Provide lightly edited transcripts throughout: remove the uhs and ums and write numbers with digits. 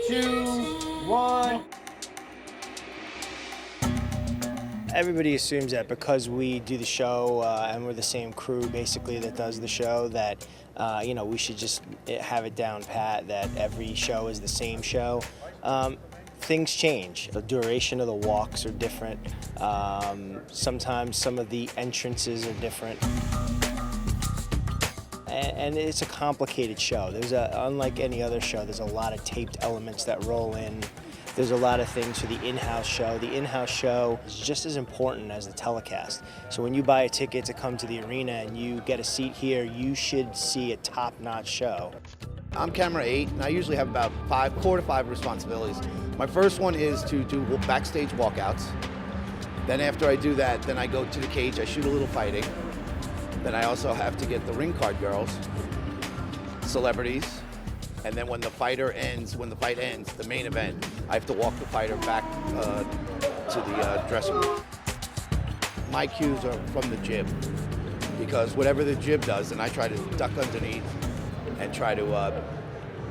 2, 1. Everybody assumes that because we do the show and we're the same crew basically that does the show that we should just have it down pat that every show is the same show. Things change. The duration of the walks are different. Sometimes some of the entrances are different. And it's a complicated show. Unlike any other show, there's a lot of taped elements that roll in. There's a lot of things for the in-house show. The in-house show is just as important as the telecast. So when you buy a ticket to come to the arena and you get a seat here, you should see a top-notch show. I'm camera 8, and I usually have about 4 to 5 responsibilities. My first one is to do backstage walkouts. Then after I do that, then I go to the cage, I shoot a little fighting. Then I also have to get the ring card girls, celebrities, and then when the fight ends, the main event, I have to walk the fighter back to the dressing room. My cues are from the jib, because whatever the jib does, and I try to duck underneath and try to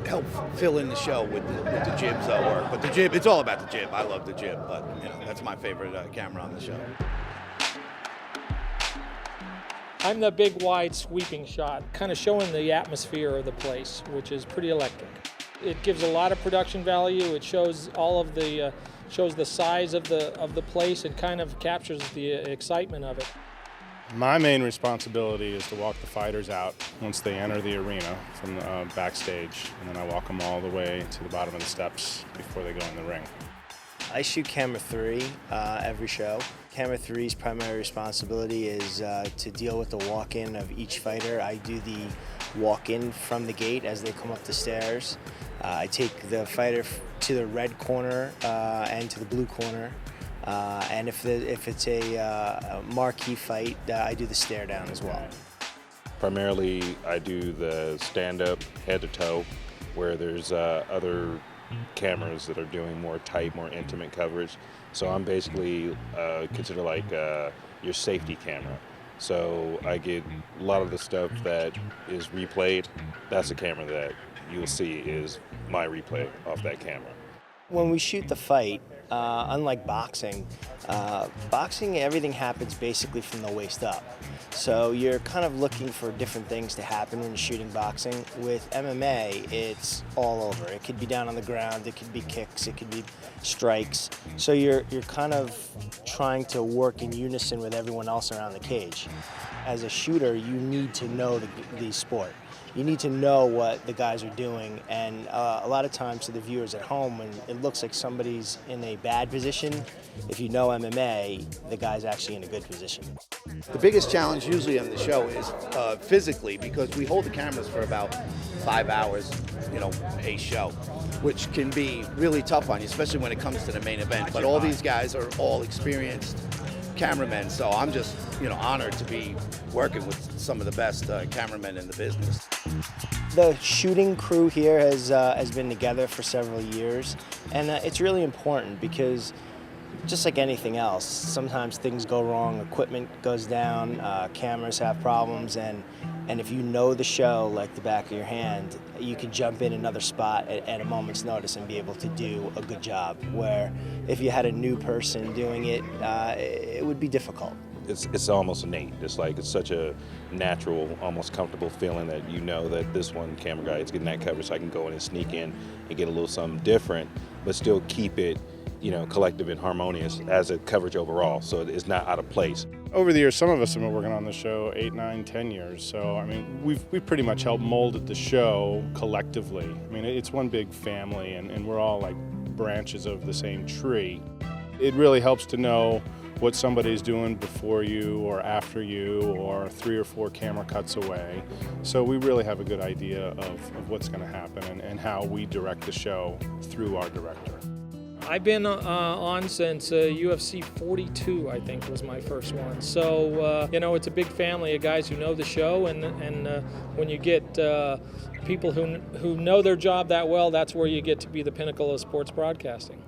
help fill in the show with the jib's work. But the jib, it's all about the jib. I love the jib, but that's my favorite camera on the show. I'm the big, wide, sweeping shot, kind of showing the atmosphere of the place, which is pretty electric. It gives a lot of production value. It shows all of the shows the size of the place and kind of captures the excitement of it. My main responsibility is to walk the fighters out once they enter the arena from the backstage, and then I walk them all the way to the bottom of the steps before they go in the ring. I shoot camera 3 every show. Camera 3's primary responsibility is to deal with the walk-in of each fighter. I do the walk-in from the gate as they come up the stairs. I take the fighter to the red corner and to the blue corner. And if it's a marquee fight, I do the stare down as well. Primarily, I do the stand-up head to toe, where there's other cameras that are doing more tight, more intimate coverage. So I'm basically considered like your safety camera. So I get a lot of the stuff that is replayed. That's a camera that you'll see is my replay off that camera. When we shoot the fight, unlike boxing, everything happens basically from the waist up. So you're kind of looking for different things to happen when you're shooting boxing. With MMA, it's all over. It could be down on the ground, it could be kicks, it could be strikes. So you're kind of trying to work in unison with everyone else around the cage. As a shooter, you need to know the sport. You need to know what the guys are doing, and a lot of times to the viewers at home, when it looks like somebody's in a bad position, if you know MMA, the guy's actually in a good position. The biggest challenge usually on the show is physically, because we hold the cameras for about 5 hours, a show, which can be really tough on you, especially when it comes to the main event. But all these guys are all experienced cameramen, so I'm just honored to be working with some of the best cameramen in the business. The shooting crew here has been together for several years, and it's really important because just like anything else, sometimes things go wrong, equipment goes down, cameras have problems, and if you know the show like the back of your hand, you can jump in another spot at a moment's notice and be able to do a good job, where if you had a new person doing it, it would be difficult. It's almost innate. It's such a natural, almost comfortable feeling that you know that this one camera guy is getting that coverage, so I can go in and sneak in and get a little something different, but still keep it collective and harmonious as a coverage overall, so it's not out of place. Over the years, some of us have been working on the show 8, 9, 10 years, so I mean, we've pretty much helped molded the show collectively. I mean, it's one big family, and we're all like branches of the same tree. It really helps to know what somebody's doing before you or after you or 3 or 4 camera cuts away. So we really have a good idea of what's going to happen and how we direct the show through our director. I've been on since UFC 42, I think, was my first one. So, it's a big family of guys who know the show, and when you get people who know their job that well, that's where you get to be the pinnacle of sports broadcasting.